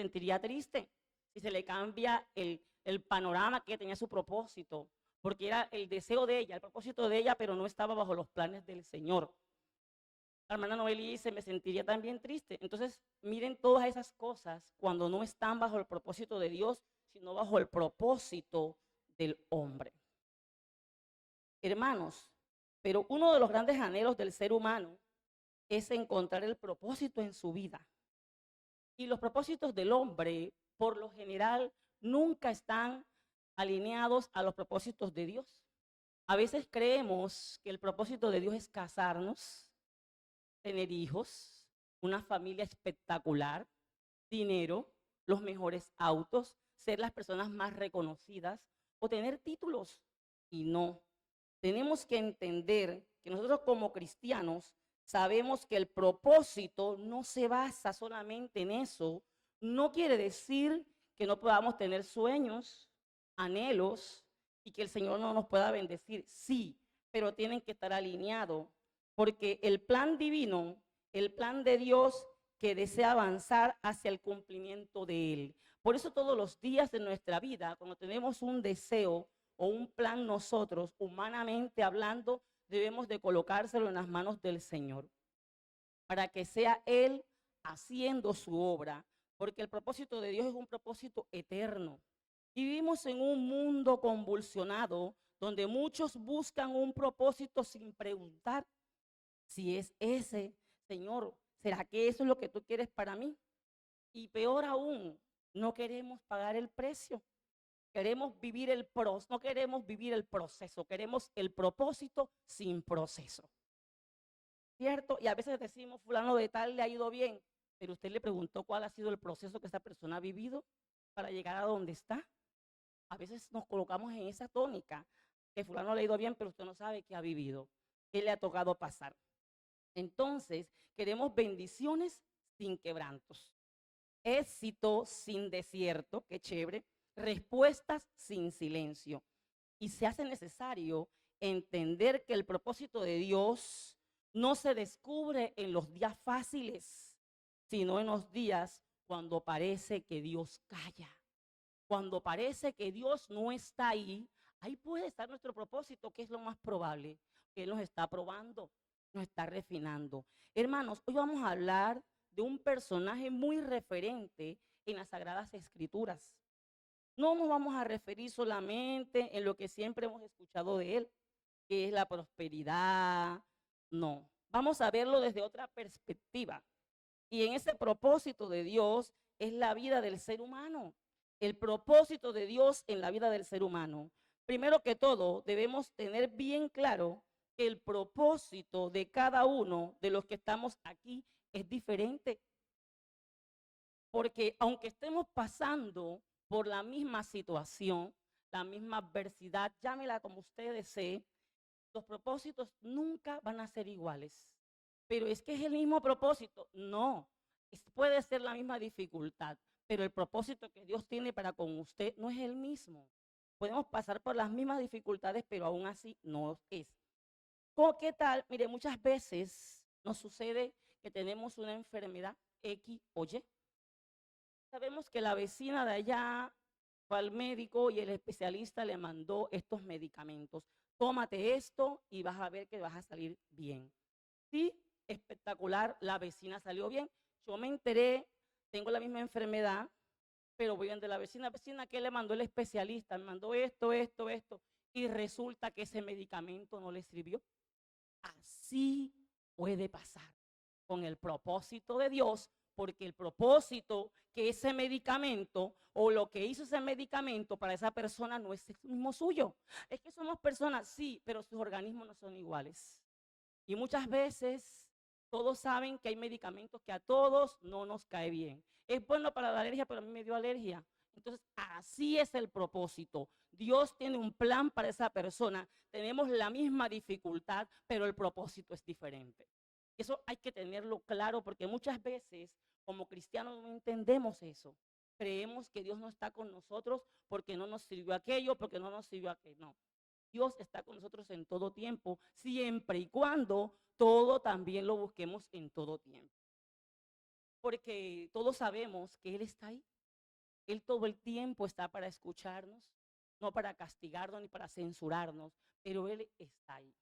sentiría triste si se le cambia el panorama que tenía su propósito, porque era el deseo de ella, el propósito de ella, pero no estaba bajo los planes del Señor. La hermana Noeli dice, me sentiría también triste. Entonces, miren todas esas cosas cuando no están bajo el propósito de Dios, sino bajo el propósito del hombre. Hermanos, pero uno de los grandes anhelos del ser humano es encontrar el propósito en su vida. Y los propósitos del hombre, por lo general, nunca están alineados a los propósitos de Dios. A veces creemos que el propósito de Dios es casarnos, tener hijos, una familia espectacular, dinero, los mejores autos, ser las personas más reconocidas o tener títulos. Y no, tenemos que entender que nosotros como cristianos sabemos que el propósito no se basa solamente en eso. No quiere decir que no podamos tener sueños, anhelos y que el Señor no nos pueda bendecir. Sí, pero tienen que estar alineados porque el plan divino, el plan de Dios que desea avanzar hacia el cumplimiento de Él. Por eso todos los días de nuestra vida, cuando tenemos un deseo o un plan nosotros, humanamente hablando, debemos de colocárselo en las manos del Señor, para que sea Él haciendo su obra, porque el propósito de Dios es un propósito eterno. Y vivimos en un mundo convulsionado, donde muchos buscan un propósito sin preguntar si es ese, Señor, ¿será que eso es lo que tú quieres para mí? Y peor aún, no queremos pagar el precio. Queremos vivir no queremos vivir el proceso, queremos el propósito sin proceso. ¿Cierto? Y a veces decimos, fulano de tal le ha ido bien, pero usted le preguntó cuál ha sido el proceso que esa persona ha vivido para llegar a donde está. A veces nos colocamos en esa tónica, que fulano le ha ido bien, pero usted no sabe qué ha vivido, qué le ha tocado pasar. Entonces, queremos bendiciones sin quebrantos, éxito sin desierto, qué chévere, respuestas sin silencio. Y se hace necesario entender que el propósito de Dios no se descubre en los días fáciles, sino en los días cuando parece que Dios calla. Cuando parece que Dios no está ahí, ahí puede estar nuestro propósito, que es lo más probable, que Él nos está probando, nos está refinando. Hermanos, hoy vamos a hablar de un personaje muy referente en las Sagradas Escrituras. No nos vamos a referir solamente en lo que siempre hemos escuchado de Él, que es la prosperidad. No, vamos a verlo desde otra perspectiva. Y en ese propósito de Dios es la vida del ser humano. El propósito de Dios en la vida del ser humano. Primero que todo, debemos tener bien claro que el propósito de cada uno de los que estamos aquí es diferente. Porque aunque estemos pasando por la misma situación, la misma adversidad, llámela como usted desee, los propósitos nunca van a ser iguales. Pero es que es el mismo propósito. No, puede ser la misma dificultad, pero el propósito que Dios tiene para con usted no es el mismo. Podemos pasar por las mismas dificultades, pero aún así no es. ¿Qué tal? Mire, muchas veces nos sucede que tenemos una enfermedad X o Y. Sabemos que la vecina de allá fue al médico y el especialista le mandó estos medicamentos. Tómate esto y vas a ver que vas a salir bien. Sí, espectacular, la vecina salió bien. Yo me enteré, tengo la misma enfermedad, pero voy donde la vecina, ¿qué le mandó el especialista? Me mandó esto, esto, esto. Y resulta que ese medicamento no le sirvió. Así puede pasar con el propósito de Dios, porque el propósito que ese medicamento o lo que hizo ese medicamento para esa persona no es el mismo suyo. Es que somos personas, sí, pero sus organismos no son iguales. Y muchas veces todos saben que hay medicamentos que a todos no nos cae bien. Es bueno para la alergia, pero a mí me dio alergia. Entonces, así es el propósito. Dios tiene un plan para esa persona. Tenemos la misma dificultad, pero el propósito es diferente. Eso hay que tenerlo claro porque muchas veces como cristianos no entendemos eso. Creemos que Dios no está con nosotros porque no nos sirvió aquello, porque no nos sirvió aquello. No. Dios está con nosotros en todo tiempo, siempre y cuando todo también lo busquemos en todo tiempo. porque todos sabemos que Él está ahí. Él todo el tiempo está para escucharnos, no para castigarnos ni para censurarnos, pero Él está ahí.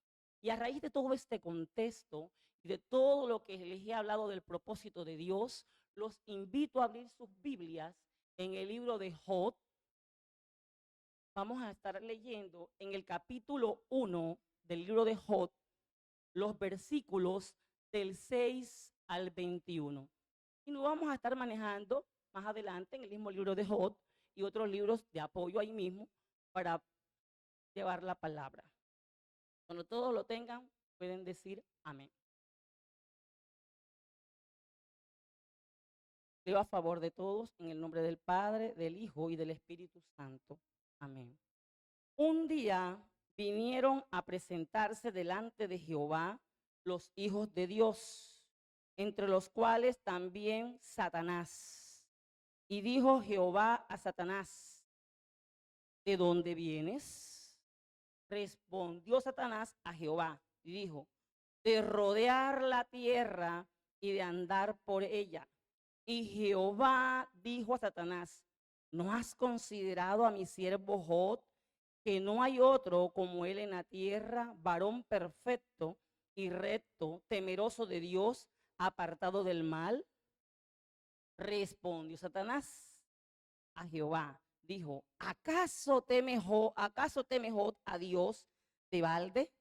Y a raíz de todo este contexto y de todo lo que les he hablado del propósito de Dios, los invito a abrir sus Biblias en el libro de Job. Vamos a estar leyendo en el capítulo 1 del libro de Job los versículos del 6 al 21. Y nos vamos a estar manejando más adelante en el mismo libro de Job y otros libros de apoyo ahí mismo para llevar la palabra. Cuando todos lo tengan, pueden decir amén. Leo a favor de todos en el nombre del Padre, del Hijo y del Espíritu Santo. Amén. Un día vinieron a presentarse delante de Jehová los hijos de Dios, entre los cuales también Satanás. Y dijo Jehová a Satanás: ¿de dónde vienes? Respondió Satanás a Jehová y dijo: de rodear la tierra y de andar por ella. Y Jehová dijo a Satanás: ¿no has considerado a mi siervo Job, que no hay otro como él en la tierra, varón perfecto y recto, temeroso de Dios, apartado del mal? Respondió Satanás a Jehová, dijo: ¿acaso teme Job a Dios de balde?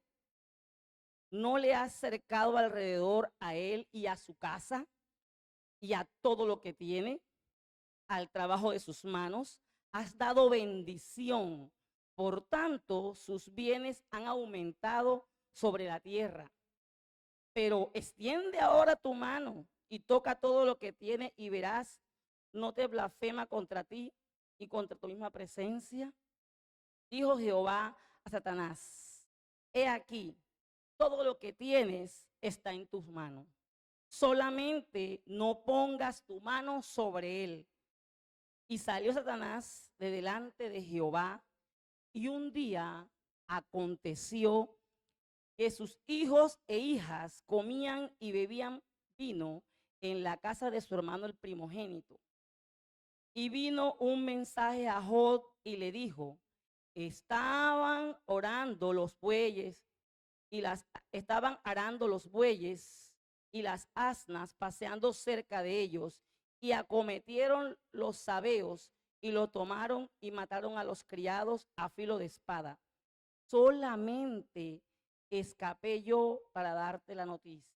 ¿No le has cercado alrededor a él y a su casa y a todo lo que tiene, al trabajo de sus manos? Has dado bendición, por tanto sus bienes han aumentado sobre la tierra. Pero extiende ahora tu mano y toca todo lo que tiene y verás, no te blasfema contra ti y contra tu misma presencia. Dijo Jehová a Satanás: he aquí, todo lo que tienes está en tus manos. Solamente no pongas tu mano sobre él. Y salió Satanás de delante de Jehová, y un día aconteció que sus hijos e hijas comían y bebían vino en la casa de su hermano el primogénito. Y vino un mensaje a Job y le dijo: estaban orando los bueyes estaban arando los bueyes y las asnas paseando cerca de ellos, y acometieron los sabeos y lo tomaron y mataron a los criados a filo de espada. Solamente escapé yo para darte la noticia.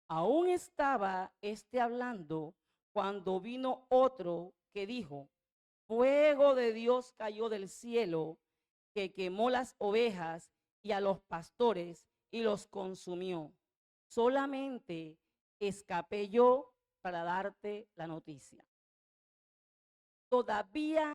Aún estaba hablando cuando vino otro que dijo: fuego de Dios cayó del cielo, que quemó las ovejas y a los pastores y los consumió. Solamente escapé yo para darte la noticia. Todavía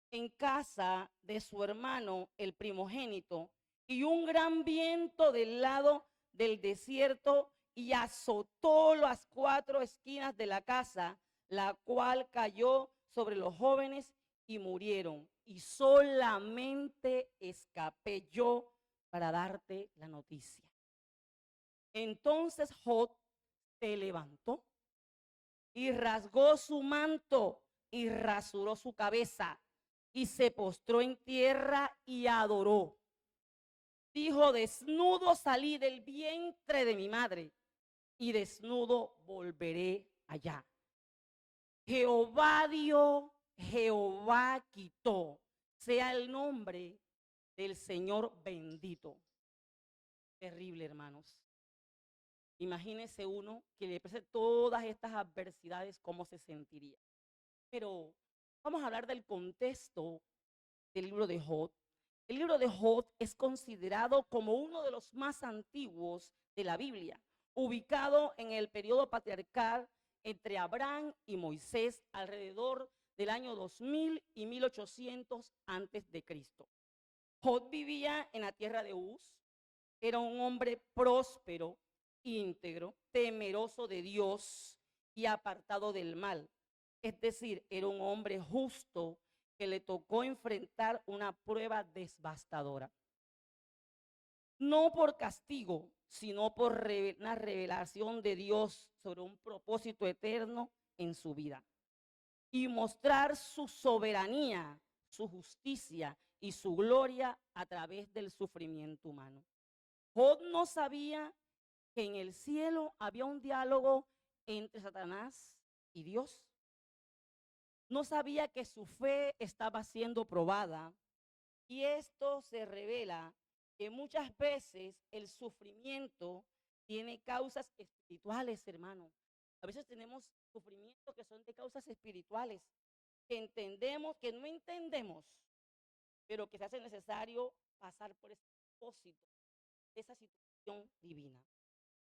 en casa de su hermano el primogénito, y un gran viento del lado del desierto y azotó las 4 esquinas de la casa, la cual cayó sobre los jóvenes y murieron. Y solamente escapé yo para darte la noticia. Entonces Job se levantó y rasgó su manto y rasuró su cabeza y se postró en tierra y adoró. Dijo: desnudo salí del vientre de mi madre y desnudo volveré allá. Jehová dio, Jehová quitó, sea el nombre del Señor bendito. Terrible, hermanos. Imagínese uno que le presente todas estas adversidades, cómo se sentiría. Pero vamos a hablar del contexto del libro de Job. El libro de Job es considerado como uno de los más antiguos de la Biblia, ubicado en el periodo patriarcal entre Abraham y Moisés alrededor del año 2000 y 1800 antes de Cristo. Job vivía en la tierra de Uz, era un hombre próspero, íntegro, temeroso de Dios y apartado del mal. Es decir, era un hombre justo que le tocó enfrentar una prueba devastadora. No por castigo, sino por una revelación de Dios sobre un propósito eterno en su vida. Y mostrar su soberanía, su justicia y su gloria a través del sufrimiento humano. Job no sabía que en el cielo había un diálogo entre Satanás y Dios. No sabía que su fe estaba siendo probada. Y esto se revela que muchas veces el sufrimiento tiene causas espirituales, hermano. A veces tenemos sufrimientos que son de causas espirituales, que entendemos, que no entendemos, pero que se hace necesario pasar por ese propósito, esa situación divina.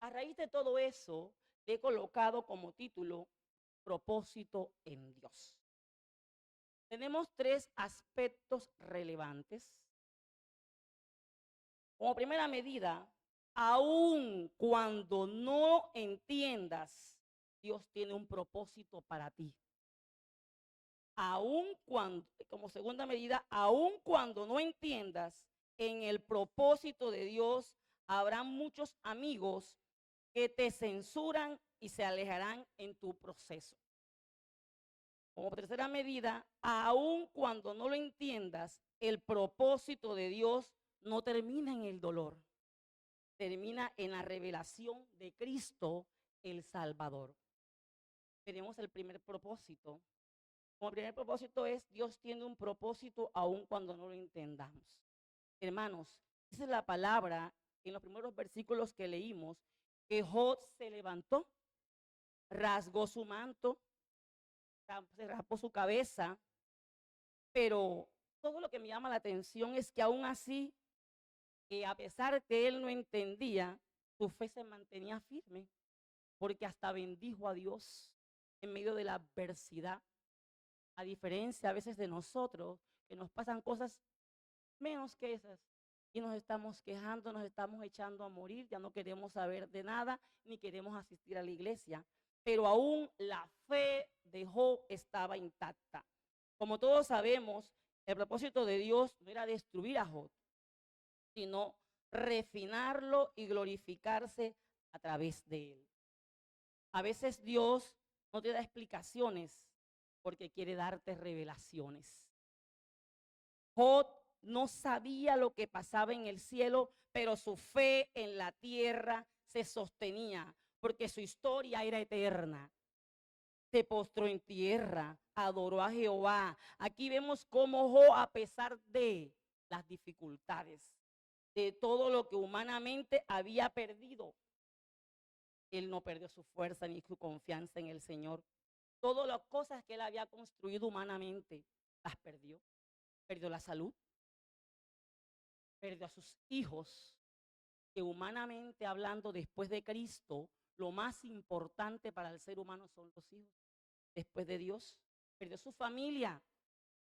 A raíz de todo eso, le he colocado como título Propósito en Dios. Tenemos tres aspectos relevantes. Como primera medida, aun cuando no entiendas, Dios tiene un propósito para ti. Aun cuando, como segunda medida, aun cuando no entiendas en el propósito de Dios, habrá muchos amigos que te censuran y se alejarán en tu proceso. Como tercera medida, aun cuando no lo entiendas, el propósito de Dios no termina en el dolor, termina en la revelación de Cristo el Salvador. Tenemos el primer propósito. Como primer propósito es, Dios tiene un propósito aun cuando no lo entendamos. Hermanos, esa es la palabra en los primeros versículos que leímos, que Job se levantó, rasgó su manto, se raspó su cabeza, pero todo lo que me llama la atención es que aún así, a pesar de que él no entendía, su fe se mantenía firme, porque hasta bendijo a Dios en medio de la adversidad, a diferencia a veces de nosotros, que nos pasan cosas menos que esas, y nos estamos quejando, nos estamos echando a morir, ya no queremos saber de nada, ni queremos asistir a la iglesia, pero aún la fe de Job estaba intacta. Como todos sabemos, el propósito de Dios no era destruir a Job, sino refinarlo y glorificarse a través de él. A veces Dios no te da explicaciones porque quiere darte revelaciones. Job no sabía lo que pasaba en el cielo, pero su fe en la tierra se sostenía porque su historia era eterna. Se postró en tierra, adoró a Jehová. Aquí vemos cómo Job, a pesar de las dificultades, de todo lo que humanamente había perdido, él no perdió su fuerza ni su confianza en el Señor. Todas las cosas que él había construido humanamente, las perdió. Perdió la salud, perdió a sus hijos, que humanamente hablando, después de Cristo, lo más importante para el ser humano son los hijos. Después de Dios, perdió su familia,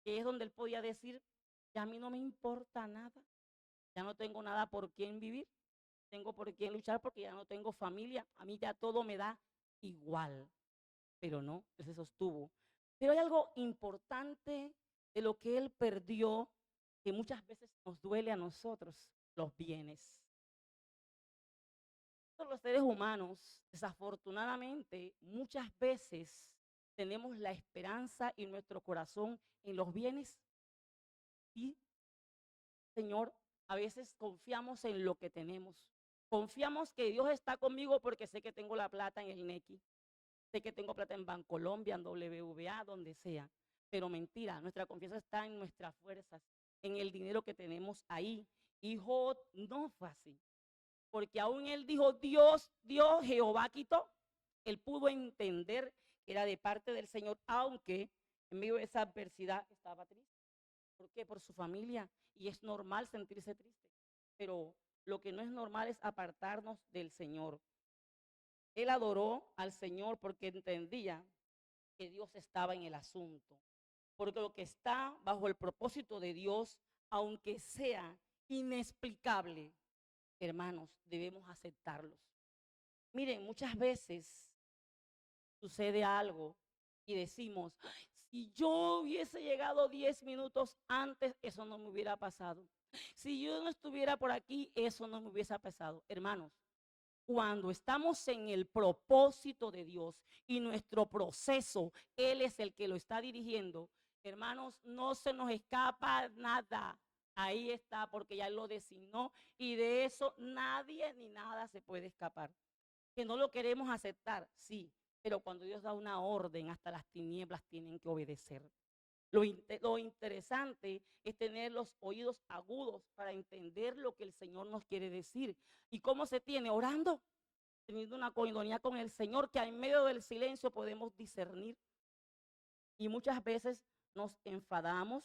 que es donde él podía decir, ya a mí no me importa nada, ya no tengo nada por quién vivir, tengo por quién luchar porque ya no tengo familia, a mí ya todo me da igual. Pero no, él se sostuvo. Pero hay algo importante de lo que él perdió, que muchas veces nos duele a nosotros, los bienes. Todos los seres humanos, desafortunadamente, muchas veces tenemos la esperanza en nuestro corazón en los bienes y, Señor, a veces confiamos en lo que tenemos. Confiamos que Dios está conmigo porque sé que tengo la plata en el Nequi, sé que tengo plata en Bancolombia, en WBA, donde sea. Pero mentira, nuestra confianza está en nuestras fuerzas, en el dinero que tenemos ahí. Y Job no fue así, porque aún él dijo, Dios, Jehová quitó. Él pudo entender que era de parte del Señor, aunque en medio de esa adversidad estaba triste. ¿Por qué? Por su familia. Y es normal sentirse triste. Pero lo que no es normal es apartarnos del Señor. Él adoró al Señor porque entendía que Dios estaba en el asunto. Porque lo que está bajo el propósito de Dios, aunque sea inexplicable, hermanos, debemos aceptarlos. Miren, muchas veces sucede algo y decimos, si yo hubiese llegado 10 minutos antes, eso no me hubiera pasado. Si yo no estuviera por aquí, eso no me hubiese pasado. Hermanos, cuando estamos en el propósito de Dios y nuestro proceso, Él es el que lo está dirigiendo, hermanos, no se nos escapa nada. Ahí está, porque ya Él lo designó y de eso nadie ni nada se puede escapar. Que no lo queremos aceptar, sí, pero cuando Dios da una orden, hasta las tinieblas tienen que obedecer. Lo interesante es tener los oídos agudos para entender lo que el Señor nos quiere decir. ¿Y cómo se tiene? Orando, teniendo una coinonía con el Señor, que en medio del silencio podemos discernir. Y muchas veces nos enfadamos,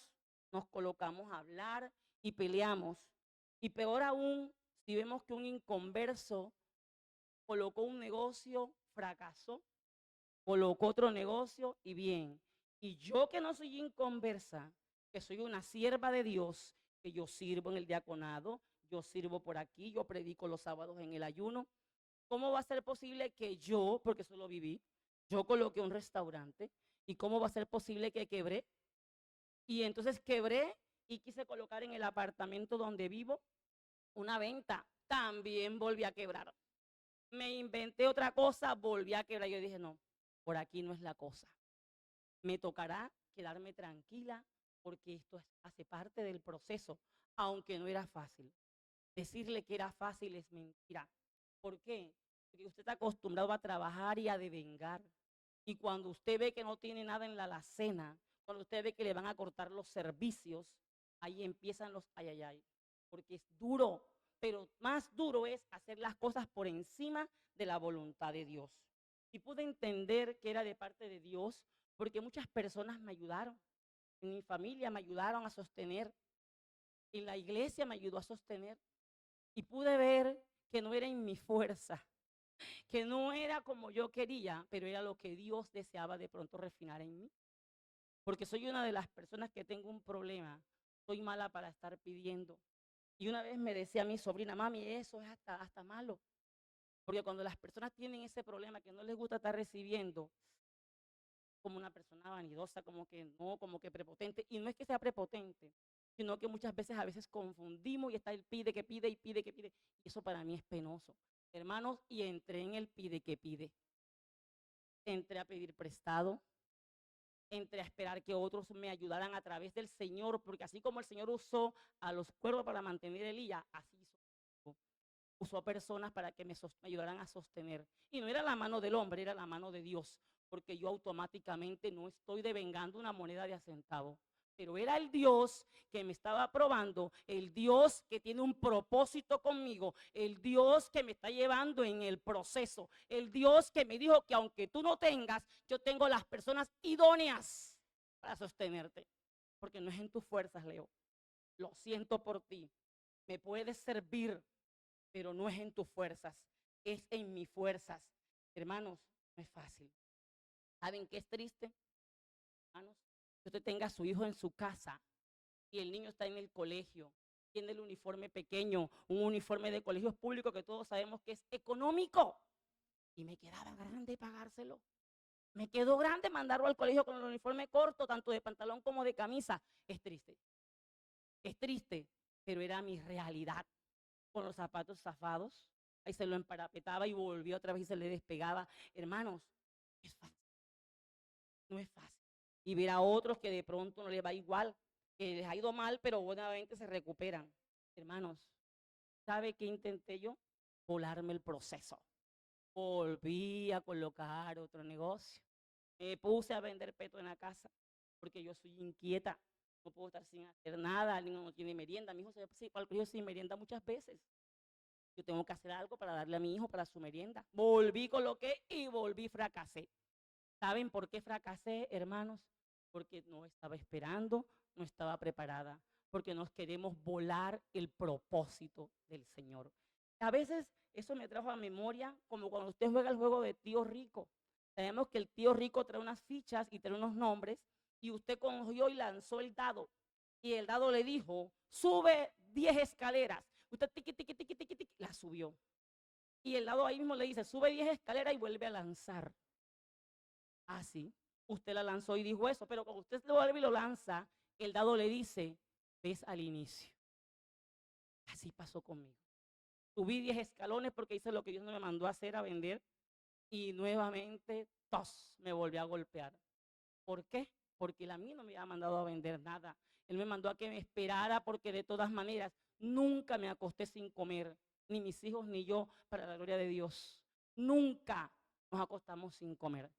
nos colocamos a hablar y peleamos. Y peor aún, si vemos que un inconverso colocó un negocio, fracasó, colocó otro negocio y bien. Y yo que no soy inconversa, que soy una sierva de Dios, que yo sirvo en el diaconado, yo sirvo por aquí, yo predico los sábados en el ayuno. ¿Cómo va a ser posible que yo, porque eso lo viví, yo coloqué un restaurante? ¿Y cómo va a ser posible que quebré? Y entonces quebré y quise colocar en el apartamento donde vivo una venta. También volví a quebrar. Me inventé otra cosa, volví a quebrar. Yo dije, no, por aquí no es la cosa. Me tocará quedarme tranquila porque esto hace parte del proceso, aunque no era fácil. Decirle que era fácil es mentira. ¿Por qué? Porque usted está acostumbrado a trabajar y a devengar. Y cuando usted ve que no tiene nada en la alacena, cuando usted ve que le van a cortar los servicios, ahí empiezan los ayayay. Porque es duro, pero más duro es hacer las cosas por encima de la voluntad de Dios. Y pude entender que era de parte de Dios porque muchas personas me ayudaron. En mi familia me ayudaron a sostener. En la iglesia me ayudó a sostener. Y pude ver que no era en mi fuerza, que no era como yo quería, pero era lo que Dios deseaba de pronto refinar en mí. Porque soy una de las personas que tengo un problema. Soy mala para estar pidiendo. Y una vez me decía mi sobrina, mami, eso es hasta malo. Porque cuando las personas tienen ese problema que no les gusta estar recibiendo, como una persona vanidosa, como que no, como que prepotente. Y no es que sea prepotente, sino que muchas veces a veces confundimos y está el pide que pide y pide que pide. Y eso para mí es penoso. Hermanos, y entré en el pide que pide. Entré a pedir prestado, entré a esperar que otros me ayudaran a través del Señor, porque así como el Señor usó a los cuervos para mantener el Elías, así usó a personas para que me ayudaran a sostener. Y no era la mano del hombre, era la mano de Dios, porque yo automáticamente no estoy devengando una moneda de a centavo. Pero era el Dios que me estaba probando, el Dios que tiene un propósito conmigo, el Dios que me está llevando en el proceso, el Dios que me dijo que aunque tú no tengas, yo tengo las personas idóneas para sostenerte. Porque no es en tus fuerzas, Leo. Lo siento por ti. Me puedes servir, pero no es en tus fuerzas, es en mis fuerzas. Hermanos, no es fácil. ¿Saben qué es triste? Hermanos, que usted tenga a su hijo en su casa y el niño está en el colegio, tiene el uniforme pequeño, un uniforme de colegios públicos que todos sabemos que es económico. Y me quedaba grande pagárselo. Me quedó grande mandarlo al colegio con el uniforme corto, tanto de pantalón como de camisa. Es triste, pero era mi realidad. Con los zapatos zafados, ahí se lo emparapetaba y volvió otra vez y se le despegaba. Hermanos, no es fácil, no es fácil. Y ver a otros que de pronto no les va igual, que les ha ido mal, pero buenamente se recuperan. Hermanos, ¿sabe qué intenté yo? Volarme el proceso. Volví a colocar otro negocio. Me puse a vender peto en la casa, porque yo soy inquieta. No puedo estar sin hacer nada, el niño no tiene merienda. Mi hijo se va al colegio sin merienda muchas veces. Yo tengo que hacer algo para darle a mi hijo para su merienda. Volví, coloqué y volví, fracasé. ¿Saben por qué fracasé, hermanos? Porque no estaba esperando, no estaba preparada, porque nos queremos volar el propósito del Señor. A veces eso me trajo a memoria como cuando usted juega el juego de tío rico. Sabemos que el tío rico trae unas fichas y trae unos nombres, y usted cogió y lanzó el dado, y el dado le dijo, sube 10 escaleras. Usted tiqui, tiqui, tiqui, tiqui, tiqui, la subió. Y el dado ahí mismo le dice, sube 10 escaleras y vuelve a lanzar. Así, usted la lanzó y dijo eso, pero cuando usted lo vuelve y lo lanza, el dado le dice, ves al inicio. Así pasó conmigo. Subí 10 escalones porque hice lo que Dios no me mandó a hacer, a vender, y nuevamente, tos, me volvió a golpear. ¿Por qué? Porque él a mí no me había mandado a vender nada. Él me mandó a que me esperara porque de todas maneras nunca me acosté sin comer, ni mis hijos ni yo, para la gloria de Dios. Nunca nos acostamos sin comer.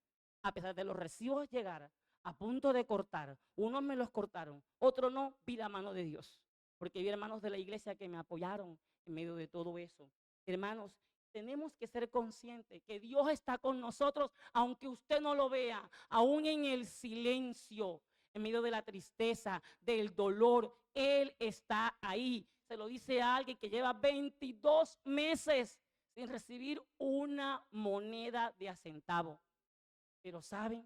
A pesar de los recibos llegar a punto de cortar, unos me los cortaron, otros no, vi la mano de Dios. Porque vi hermanos de la iglesia que me apoyaron en medio de todo eso. Hermanos, tenemos que ser conscientes que Dios está con nosotros, aunque usted no lo vea, aún en el silencio, en medio de la tristeza, del dolor, Él está ahí. Se lo dice a alguien que lleva 22 meses sin recibir una moneda de a centavo. Pero saben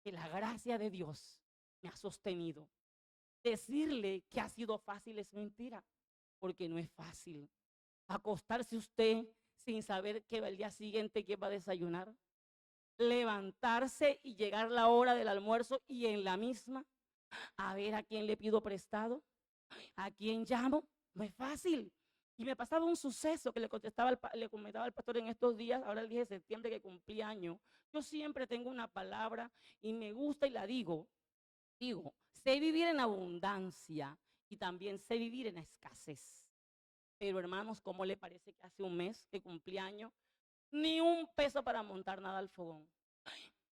que la gracia de Dios me ha sostenido. Decirle que ha sido fácil es mentira, porque no es fácil. Acostarse usted sin saber que el día siguiente que va a desayunar, levantarse y llegar la hora del almuerzo y en la misma, a ver a quién le pido prestado, a quién llamo, no es fácil. Y me pasaba un suceso que le comentaba al pastor en estos días, ahora el 10 de septiembre que cumplí año. Yo siempre tengo una palabra y me gusta y la digo, sé vivir en abundancia y también sé vivir en escasez. Pero hermanos, ¿cómo le parece que hace un mes que cumplí año? Ni un peso para montar nada al fogón.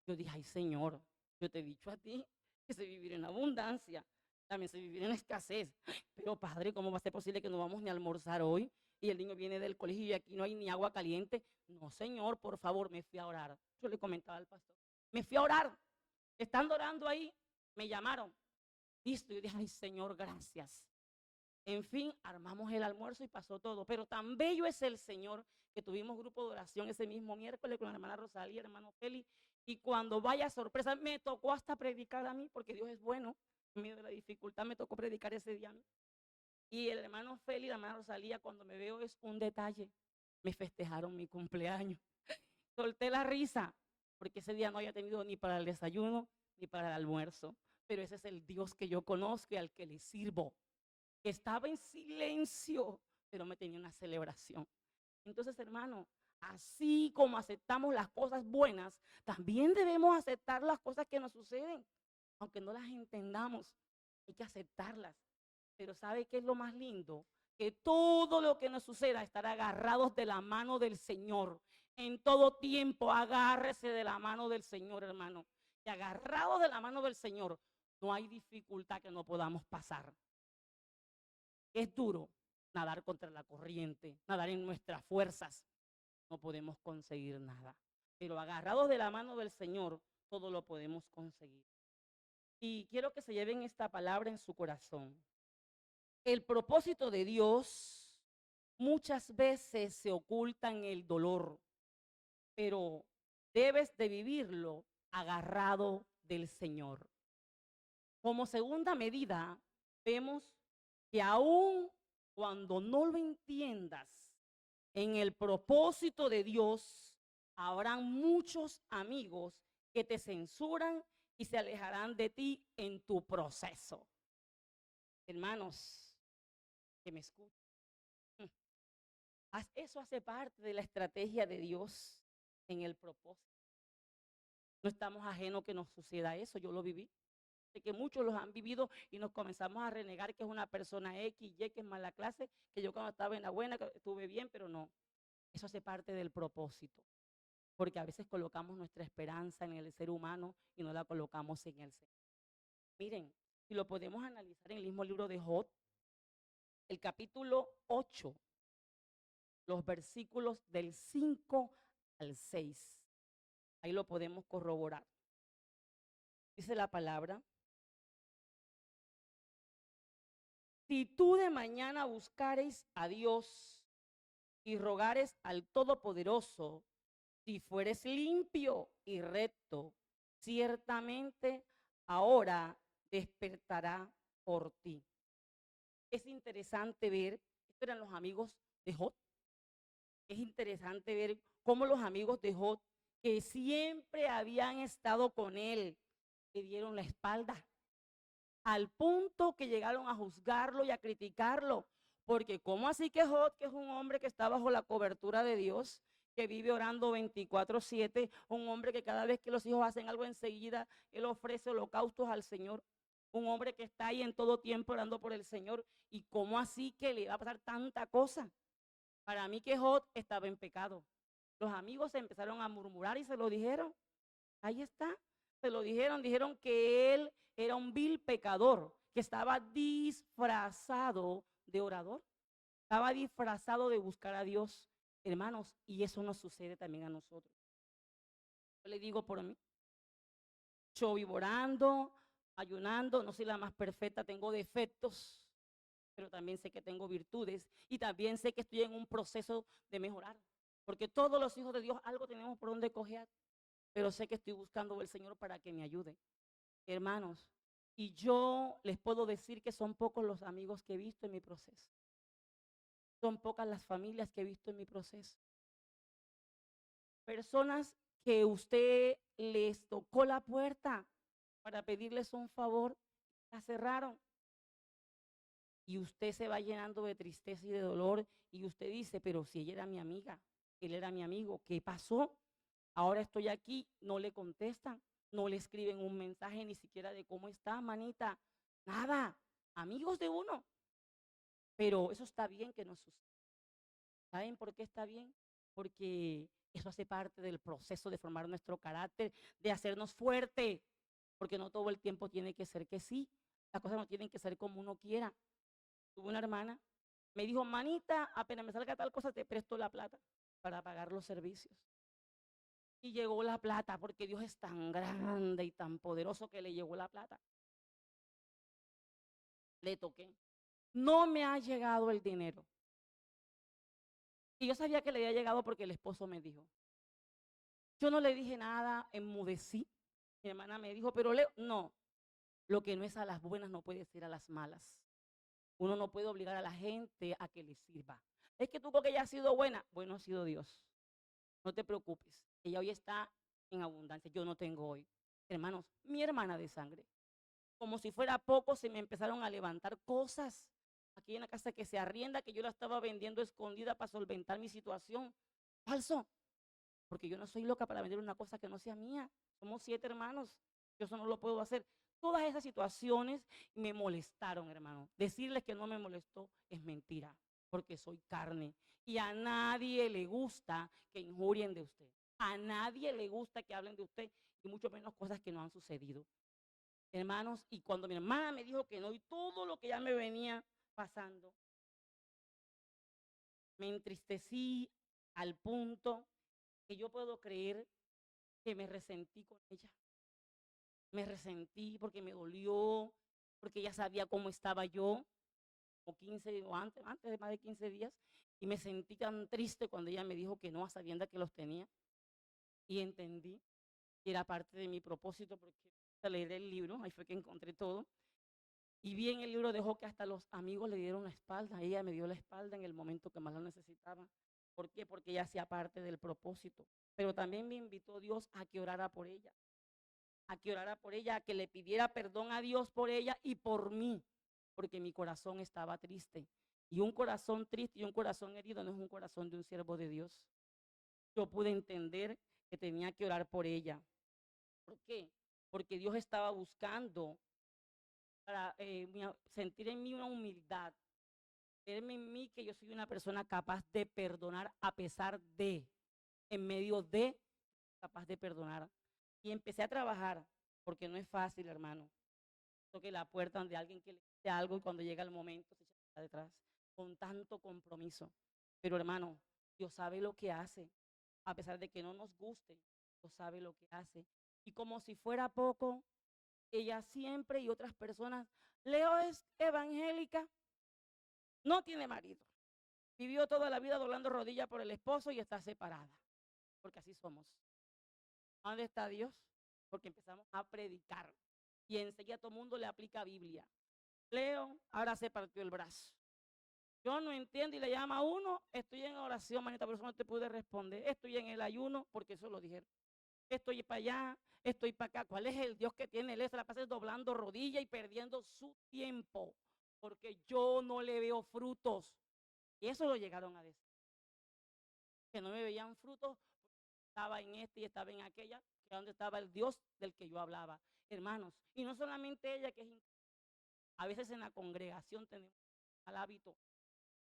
Yo dije, ay Señor, yo te he dicho a ti que sé vivir en abundancia, también sé vivir en escasez. Pero Padre, ¿cómo va a ser posible que no vamos ni a almorzar hoy? Y el niño viene del colegio y aquí no hay ni agua caliente. No, Señor, por favor, me fui a orar. Yo le comentaba al pastor, me fui a orar. Estando orando ahí, me llamaron. Listo, yo dije, ay Señor, gracias. En fin, armamos el almuerzo y pasó todo. Pero tan bello es el Señor que tuvimos grupo de oración ese mismo miércoles con la hermana Rosalía, hermano Feli. Y cuando vaya sorpresa, me tocó hasta predicar a mí, porque Dios es bueno. En medio de la dificultad me tocó predicar ese día a mí. Y el hermano Feli y la hermana Rosalía, cuando me veo, es un detalle. Me festejaron mi cumpleaños. Solté la risa, porque ese día no había tenido ni para el desayuno ni para el almuerzo. Pero ese es el Dios que yo conozco y al que le sirvo. Que estaba en silencio, pero me tenía una celebración. Entonces, hermano, así como aceptamos las cosas buenas, también debemos aceptar las cosas que nos suceden, aunque no las entendamos, hay que aceptarlas. Pero ¿sabe qué es lo más lindo? Que todo lo que nos suceda, estar agarrados de la mano del Señor. En todo tiempo, agárrese de la mano del Señor, hermano. Y agarrados de la mano del Señor, no hay dificultad que no podamos pasar. Es duro nadar contra la corriente, nadar en nuestras fuerzas. No podemos conseguir nada. Pero agarrados de la mano del Señor, todo lo podemos conseguir. Y quiero que se lleven esta palabra en su corazón. El propósito de Dios muchas veces se oculta en el dolor, pero debes de vivirlo agarrado del Señor. Como segunda medida, vemos que aún cuando no lo entiendas, en el propósito de Dios, habrán muchos amigos que te censuran y se alejarán de ti en tu proceso. Hermanos, que me escuchan, eso hace parte de la estrategia de Dios en el propósito. No estamos ajenos que nos suceda eso, yo lo viví. De que muchos los han vivido y nos comenzamos a renegar que es una persona X, Y, que es mala clase, que yo cuando estaba en la buena estuve bien, pero no. Eso hace parte del propósito, porque a veces colocamos nuestra esperanza en el ser humano y no la colocamos en el Señor. Miren, si lo podemos analizar en el mismo libro de Job, el capítulo 8, los versículos del 5 al 6, ahí lo podemos corroborar. Dice la palabra, si tú de mañana buscares a Dios y rogares al Todopoderoso, si fueres limpio y recto, ciertamente ahora despertará por ti. Es interesante ver, estos eran los amigos de Job, es interesante ver cómo los amigos de Job, que siempre habían estado con él, le dieron la espalda, al punto que llegaron a juzgarlo y a criticarlo. Porque ¿cómo así que Job, que es un hombre que está bajo la cobertura de Dios, que vive orando 24/7, un hombre que cada vez que los hijos hacen algo enseguida, él ofrece holocaustos al Señor, un hombre que está ahí en todo tiempo orando por el Señor, y cómo así que le va a pasar tanta cosa? Para mí que Job estaba en pecado. Los amigos se empezaron a murmurar y se lo dijeron. Ahí está. Se lo dijeron que él era un vil pecador, que estaba disfrazado de orador, estaba disfrazado de buscar a Dios, hermanos, y eso nos sucede también a nosotros. Yo le digo por mí, yo vivo orando, ayunando, no soy la más perfecta, tengo defectos, pero también sé que tengo virtudes y también sé que estoy en un proceso de mejorar, porque todos los hijos de Dios algo tenemos por donde cojear, pero sé que estoy buscando al Señor para que me ayude. Hermanos, y yo les puedo decir que son pocos los amigos que he visto en mi proceso. Son pocas las familias que he visto en mi proceso. Personas que usted les tocó la puerta para pedirles un favor, la cerraron. Y usted se va llenando de tristeza y de dolor y usted dice, pero si ella era mi amiga, él era mi amigo, ¿qué pasó? Ahora estoy aquí, no le contestan, no le escriben un mensaje ni siquiera de cómo está, manita, nada, amigos de uno. Pero eso está bien que nos suceda. ¿Saben por qué está bien? Porque eso hace parte del proceso de formar nuestro carácter, de hacernos fuerte, porque no todo el tiempo tiene que ser que sí, las cosas no tienen que ser como uno quiera. Tuve una hermana, me dijo, manita, apenas me salga tal cosa, te presto la plata para pagar los servicios. Y llegó la plata, porque Dios es tan grande y tan poderoso que le llegó la plata. Le toqué. No me ha llegado el dinero. Y yo sabía que le había llegado porque el esposo me dijo. Yo no le dije nada, enmudecí. Mi hermana me dijo, pero Leo, no, lo que no es a las buenas no puede ser a las malas. Uno no puede obligar a la gente a que le sirva. Es que tú porque ella ha sido buena, bueno ha sido Dios. No te preocupes, ella hoy está en abundancia, yo no tengo hoy. Hermanos, mi hermana de sangre, como si fuera poco, se me empezaron a levantar cosas aquí en la casa que se arrienda, que yo la estaba vendiendo escondida para solventar mi situación. Falso, porque yo no soy loca para vender una cosa que no sea mía. Somos 7 hermanos, yo eso no lo puedo hacer. Todas esas situaciones me molestaron, hermano. Decirles que no me molestó es mentira, porque soy carne. Y a nadie le gusta que injurien de usted. A nadie le gusta que hablen de usted, y mucho menos cosas que no han sucedido. Hermanos, y cuando mi hermana me dijo que no, y todo lo que ya me venía pasando, me entristecí al punto que yo puedo creer que me resentí con ella. Me resentí porque me dolió, porque ella sabía cómo estaba yo, o 15 o antes de más de 15 días, y me sentí tan triste cuando ella me dijo que no, a sabiendas que los tenía, y entendí que era parte de mi propósito, porque al leer el libro, ahí fue que encontré todo, y vi en el libro dejó que hasta los amigos le dieron la espalda, ella me dio la espalda en el momento que más lo necesitaba. ¿Por qué? Porque ella hacía parte del propósito, pero también me invitó Dios a que orara por ella, a que orara por ella, a que le pidiera perdón a Dios por ella y por mí, porque mi corazón estaba triste. Y un corazón triste y un corazón herido no es un corazón de un siervo de Dios. Yo pude entender que tenía que orar por ella. ¿Por qué? Porque Dios estaba buscando para sentir en mí una humildad, verme en mí que yo soy una persona capaz de perdonar a pesar de, en medio de, capaz de perdonar. Y empecé a trabajar, porque no es fácil, hermano. Toque la puerta de alguien que le dice algo y cuando llega el momento se echa detrás, con tanto compromiso. Pero hermano, Dios sabe lo que hace, a pesar de que no nos guste, Dios sabe lo que hace. Y como si fuera poco, ella siempre y otras personas, Leo es evangélica, no tiene marido. Vivió toda la vida doblando rodillas por el esposo y está separada. Porque así somos. ¿Dónde está Dios? Porque empezamos a predicar. Y enseguida todo el mundo le aplica Biblia. Leo, ahora se partió el brazo. Yo no entiendo y le llama a uno, estoy en oración, manita, por eso no te pude responder. Estoy en el ayuno, porque eso lo dijeron. Estoy para allá, estoy para acá. ¿Cuál es el Dios que tiene? Él se la pasa doblando rodillas y perdiendo su tiempo, porque yo no le veo frutos. Y eso lo llegaron a decir. Que no me veían frutos, estaba en este y estaba en aquella, que era donde estaba el Dios del que yo hablaba. Hermanos, y no solamente ella, que es a veces en la congregación tenemos el hábito,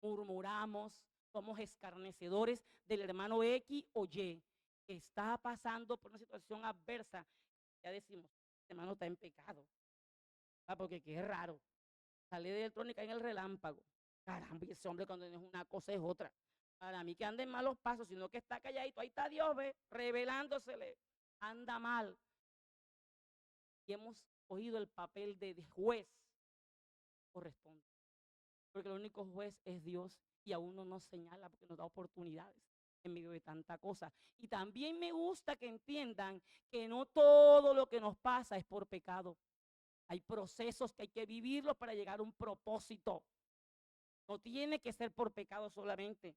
murmuramos, somos escarnecedores del hermano X o Y, que está pasando por una situación adversa. Ya decimos, este hermano está en pecado, porque qué raro, sale de electrónica en el relámpago. Caramba, y ese hombre cuando es una cosa es otra. Para mí que anda en malos pasos, sino que está calladito, ahí está Dios, ve, revelándosele, anda mal. Y hemos cogido el papel de juez corresponde. Porque el único juez es Dios y aún no nos señala porque nos da oportunidades en medio de tanta cosa. Y también me gusta que entiendan que no todo lo que nos pasa es por pecado. Hay procesos que hay que vivirlos para llegar a un propósito. No tiene que ser por pecado solamente.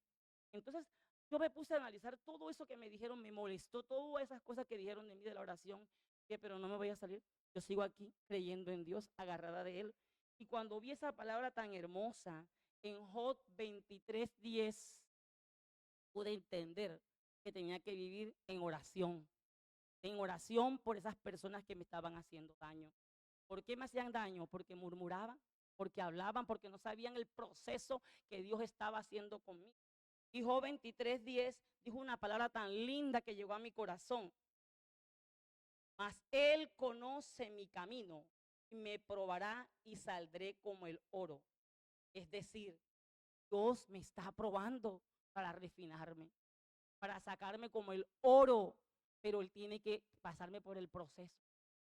Entonces, yo me puse a analizar todo eso que me dijeron, me molestó, todas esas cosas que dijeron de mí de la oración, que pero no me voy a salir. Yo sigo aquí creyendo en Dios, agarrada de Él. Y cuando vi esa palabra tan hermosa en Job 23:10, pude entender que tenía que vivir en oración por esas personas que me estaban haciendo daño. ¿Por qué me hacían daño? Porque murmuraban, porque hablaban, porque no sabían el proceso que Dios estaba haciendo conmigo. Y Job 23:10 dijo una palabra tan linda que llegó a mi corazón. Mas Él conoce mi camino y me probará y saldré como el oro. Es decir, Dios me está probando para refinarme, para sacarme como el oro, pero Él tiene que pasarme por el proceso.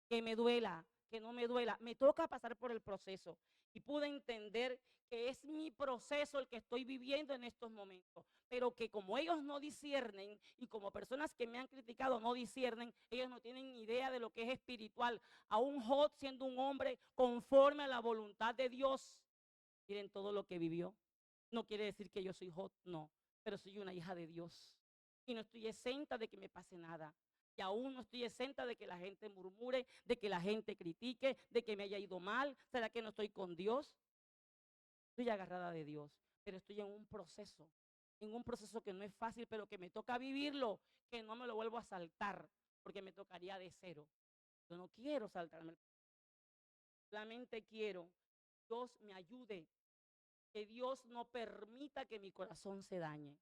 Que me duela, que no me duela, me toca pasar por el proceso. Y pude entender que es mi proceso el que estoy viviendo en estos momentos, pero que como ellos no disciernen y como personas que me han criticado no disciernen, ellos no tienen idea de lo que es espiritual. Aún Job, siendo un hombre conforme a la voluntad de Dios, miren todo lo que vivió. No quiere decir que yo soy Job, no, pero soy una hija de Dios y no estoy exenta de que me pase nada. Y aún no estoy exenta de que la gente murmure, de que la gente critique, de que me haya ido mal. ¿Será que no estoy con Dios? Estoy agarrada de Dios, pero estoy en un proceso que no es fácil, pero que me toca vivirlo, que no me lo vuelvo a saltar, porque me tocaría de cero. Yo no quiero saltarme, solamente quiero que Dios me ayude, que Dios no permita que mi corazón se dañe.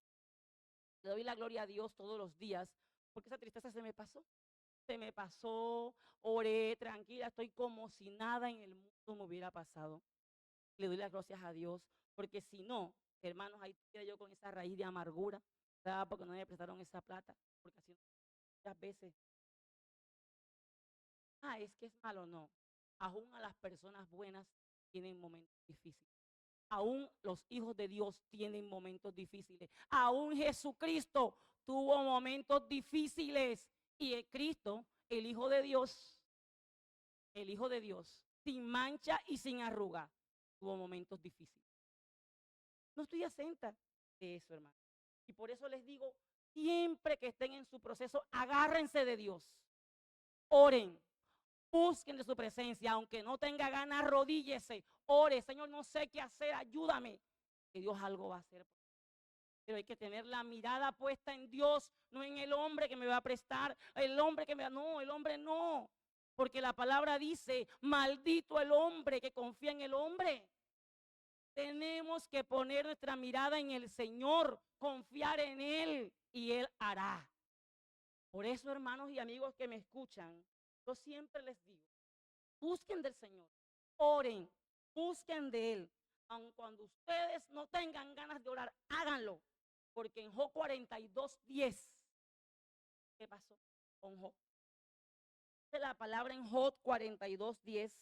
Le doy la gloria a Dios todos los días, porque esa tristeza se me pasó, oré tranquila, estoy como si nada en el mundo me hubiera pasado. Le doy las gracias a Dios, porque si no, hermanos, ahí estoy yo con esa raíz de amargura, ¿verdad? Porque no me prestaron esa plata, porque así muchas veces, es que es malo, no. Aún a las personas buenas tienen momentos difíciles. Aún los hijos de Dios tienen momentos difíciles. Aún Jesucristo tuvo momentos difíciles. Y el Cristo, el Hijo de Dios, sin mancha y sin arruga, tuvo momentos difíciles. No estoy exenta de eso, hermano. Y por eso les digo, siempre que estén en su proceso, agárrense de Dios. Oren, busquen de su presencia, aunque no tenga ganas, arrodíllese, ore, Señor, no sé qué hacer, ayúdame, que Dios algo va a hacer. Pero hay que tener la mirada puesta en Dios, no en el hombre que me va a prestar, el hombre que me va, no, el hombre no, porque la palabra dice, maldito el hombre que confía en el hombre. Tenemos que poner nuestra mirada en el Señor, confiar en Él y Él hará. Por eso, hermanos y amigos que me escuchan, yo siempre les digo, busquen del Señor, oren, busquen de Él. Aun cuando ustedes no tengan ganas de orar, háganlo. Porque en Job 42:10, ¿qué pasó con Job? La palabra en Job 42:10,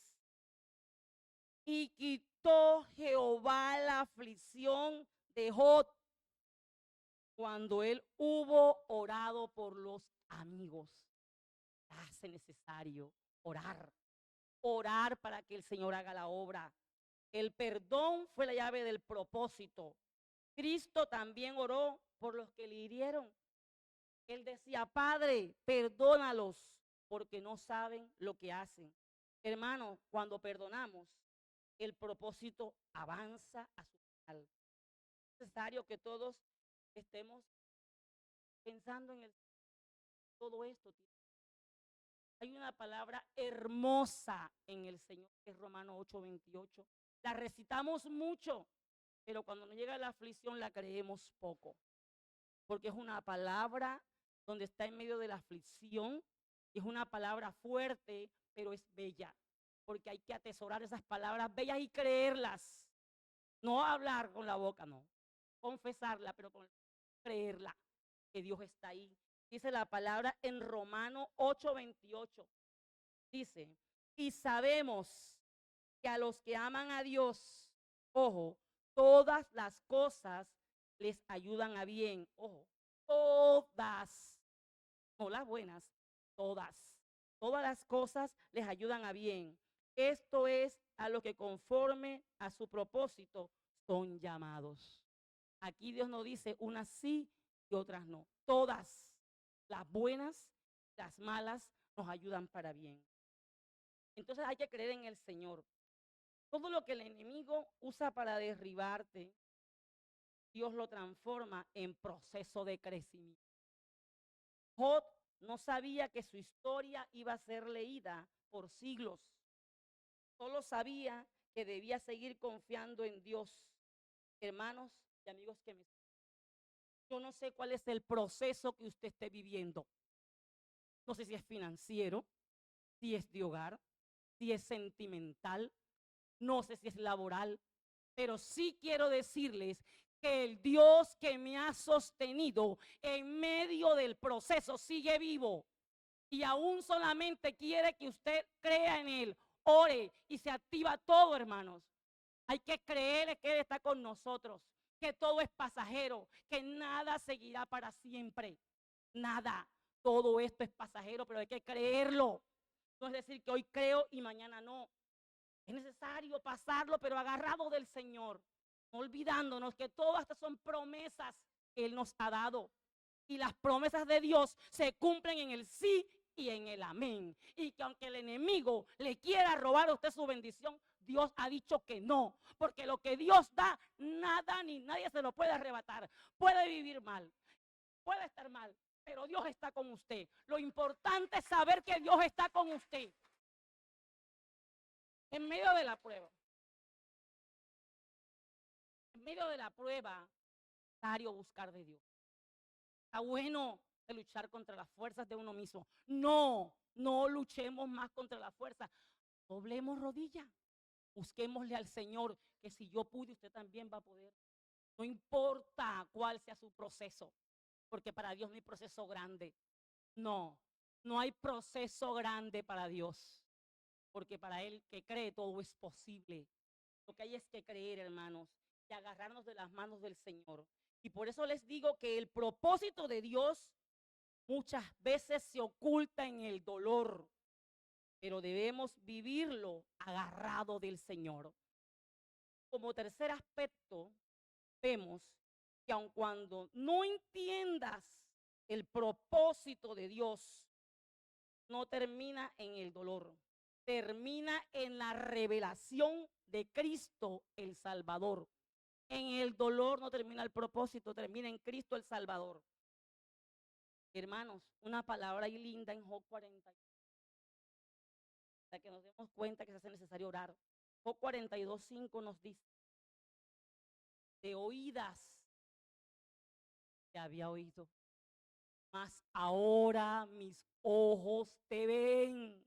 Y quitó Jehová la aflicción de Job cuando él hubo orado por los amigos. Hace necesario orar, orar para que el Señor haga la obra. El perdón fue la llave del propósito. Cristo también oró por los que le hirieron. Él decía, Padre, perdónalos porque no saben lo que hacen. Hermanos, cuando perdonamos, el propósito avanza a su final. Es necesario que todos estemos pensando en todo esto. Hay una palabra hermosa en el Señor, que es Romanos 8:28. La recitamos mucho, pero cuando nos llega la aflicción la creemos poco, porque es una palabra donde está en medio de la aflicción, y es una palabra fuerte, pero es bella, porque hay que atesorar esas palabras bellas y creerlas. No hablar con la boca, no. Confesarla, pero creerla, que Dios está ahí. Dice la palabra en Romanos 8:28. Dice, y sabemos que a los que aman a Dios, ojo, todas las cosas les ayudan a bien. Ojo, todas, no las buenas, todas. Todas las cosas les ayudan a bien. Esto es a lo que conforme a su propósito son llamados. Aquí Dios nos dice unas sí y otras no. Todas las buenas, las malas nos ayudan para bien. Entonces hay que creer en el Señor. Todo lo que el enemigo usa para derribarte, Dios lo transforma en proceso de crecimiento. Job no sabía que su historia iba a ser leída por siglos. Solo sabía que debía seguir confiando en Dios. Hermanos y amigos que me escuchan, yo no sé cuál es el proceso que usted esté viviendo. No sé si es financiero, si es de hogar, si es sentimental, no sé si es laboral, pero sí quiero decirles que el Dios que me ha sostenido en medio del proceso sigue vivo y aún solamente quiere que usted crea en Él, ore y se activa todo, hermanos. Hay que creer que Él está con nosotros, que todo es pasajero, que nada seguirá para siempre. Nada. Todo esto es pasajero, pero hay que creerlo. No es decir que hoy creo y mañana no. Es necesario pasarlo, pero agarrado del Señor, olvidándonos que todas estas son promesas que Él nos ha dado. Y las promesas de Dios se cumplen en el sí y en el amén. Y que aunque el enemigo le quiera robar a usted su bendición, Dios ha dicho que no. Porque lo que Dios da, nada ni nadie se lo puede arrebatar. Puede vivir mal, puede estar mal, pero Dios está con usted. Lo importante es saber que Dios está con usted en medio de la prueba. En medio de la prueba, es necesario buscar de Dios. Está bueno de luchar contra las fuerzas de uno mismo. No, no luchemos más contra las fuerzas. Doblemos rodillas. Busquémosle al Señor, que si yo pude, usted también va a poder. No importa cuál sea su proceso, porque para Dios no hay proceso grande. No, no hay proceso grande para Dios, porque para Él que cree todo es posible. Lo que hay es que creer, hermanos, y agarrarnos de las manos del Señor. Y por eso les digo que el propósito de Dios muchas veces se oculta en el dolor, pero debemos vivirlo agarrado del Señor. Como tercer aspecto, vemos que aun cuando no entiendas el propósito de Dios, no termina en el dolor, termina en la revelación de Cristo el Salvador. En el dolor no termina el propósito, termina en Cristo el Salvador. Hermanos, una palabra ahí linda en Job 40, para que nos demos cuenta que se hace necesario orar. Job 42:5 nos dice, de oídas te había oído, mas ahora mis ojos te ven.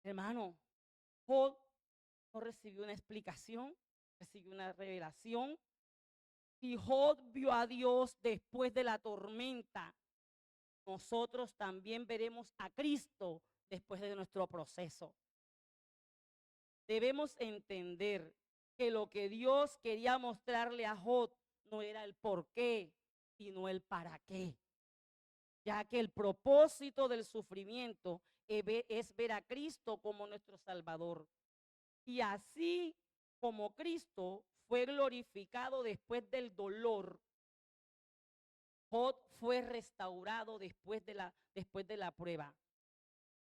Hermano, Job no recibió una explicación, recibió una revelación. Si Job vio a Dios después de la tormenta, nosotros también veremos a Cristo después de nuestro proceso. debemos entender que lo que Dios quería mostrarle a Job no era el por qué, sino el para qué. Ya que el propósito del sufrimiento es ver a Cristo como nuestro Salvador. Y así como Cristo fue glorificado después del dolor, Job fue restaurado después de la prueba.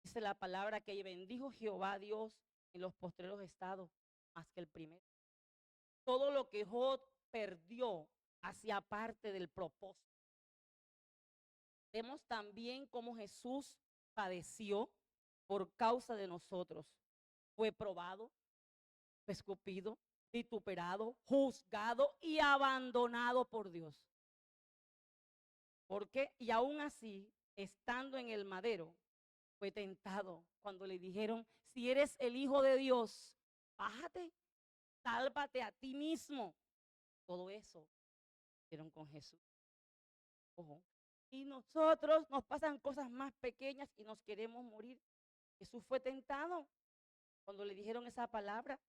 Dice la palabra que bendijo Jehová Dios en los postreros estados más que el primero. Todo lo que Job perdió hacía parte del propósito. Vemos también cómo Jesús padeció por causa de nosotros. Fue probado, fue escupido, vituperado, juzgado y abandonado por Dios. ¿Por qué? Y aún así, estando en el madero, fue tentado cuando le dijeron, si eres el Hijo de Dios, bájate, sálvate a ti mismo. Todo eso hicieron con Jesús. Ojo. Y nosotros nos pasan cosas más pequeñas y nos queremos morir. Jesús fue tentado cuando le dijeron esa palabra,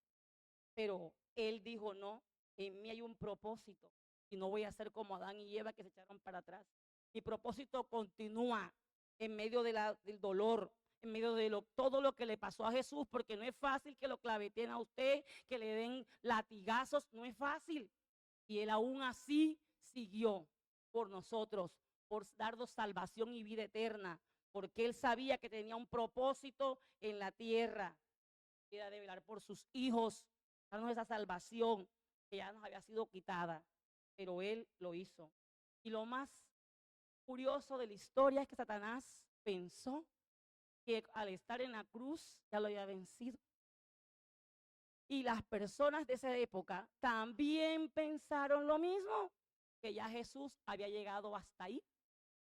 pero él dijo, no, en mí hay un propósito y no voy a ser como Adán y Eva que se echaron para atrás. Mi propósito continúa en medio del dolor, en medio de todo lo que le pasó a Jesús, porque no es fácil que lo claveteen a usted, que le den latigazos, no es fácil. Y él aún así siguió por nosotros, por darnos salvación y vida eterna, porque él sabía que tenía un propósito en la tierra, que era de velar por sus hijos, darnos esa salvación que ya nos había sido quitada, pero él lo hizo. Y lo más curioso de la historia es que Satanás pensó que al estar en la cruz ya lo había vencido. Y las personas de esa época también pensaron lo mismo, que ya Jesús había llegado hasta ahí,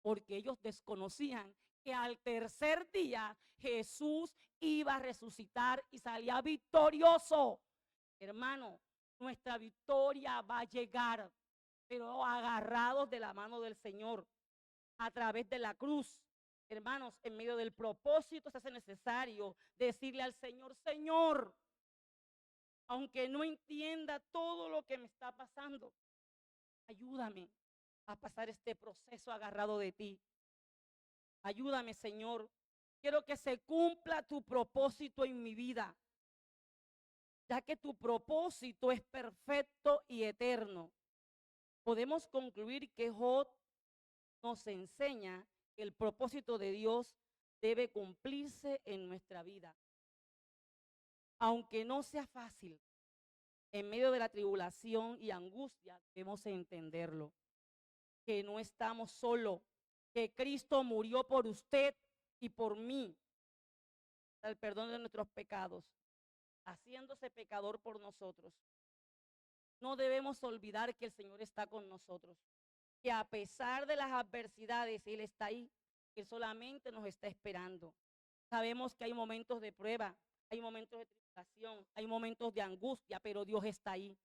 porque ellos desconocían que al tercer día Jesús iba a resucitar y salía victorioso. Hermano, nuestra victoria va a llegar, pero agarrados de la mano del Señor a través de la cruz. Hermanos, en medio del propósito se hace necesario decirle al Señor, Señor, aunque no entienda todo lo que me está pasando, ayúdame a pasar este proceso agarrado de ti. Ayúdame, Señor. Quiero que se cumpla tu propósito en mi vida, ya que tu propósito es perfecto y eterno. Podemos concluir que Job nos enseña que el propósito de Dios debe cumplirse en nuestra vida. Aunque no sea fácil, en medio de la tribulación y angustia, debemos entenderlo, que no estamos solos, que Cristo murió por usted y por mí, para el perdón de nuestros pecados, haciéndose pecador por nosotros. No debemos olvidar que el Señor está con nosotros, que a pesar de las adversidades, Él está ahí, que solamente nos está esperando. Sabemos que hay momentos de prueba, hay momentos de tribulación, hay momentos de angustia, pero Dios está ahí.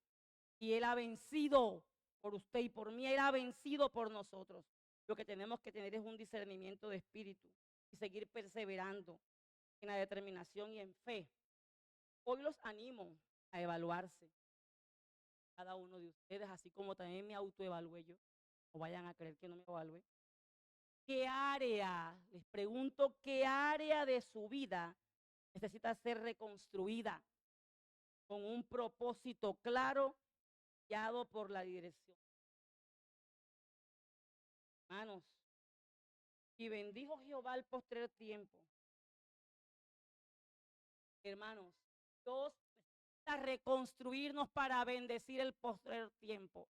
Y Él ha vencido por usted y por mí, Él ha vencido por nosotros. Lo que tenemos que tener es un discernimiento de espíritu y seguir perseverando en la determinación y en fe. Hoy los animo a evaluarse, cada uno de ustedes, así como también me autoevalué yo, o vayan a creer que no me evalué. ¿Qué área, les pregunto, qué área de su vida necesita ser reconstruida con un propósito claro, guiado por la dirección? Hermanos, y bendijo Jehová al postrer tiempo. Hermanos, Dios necesita reconstruirnos para bendecir el postrer tiempo.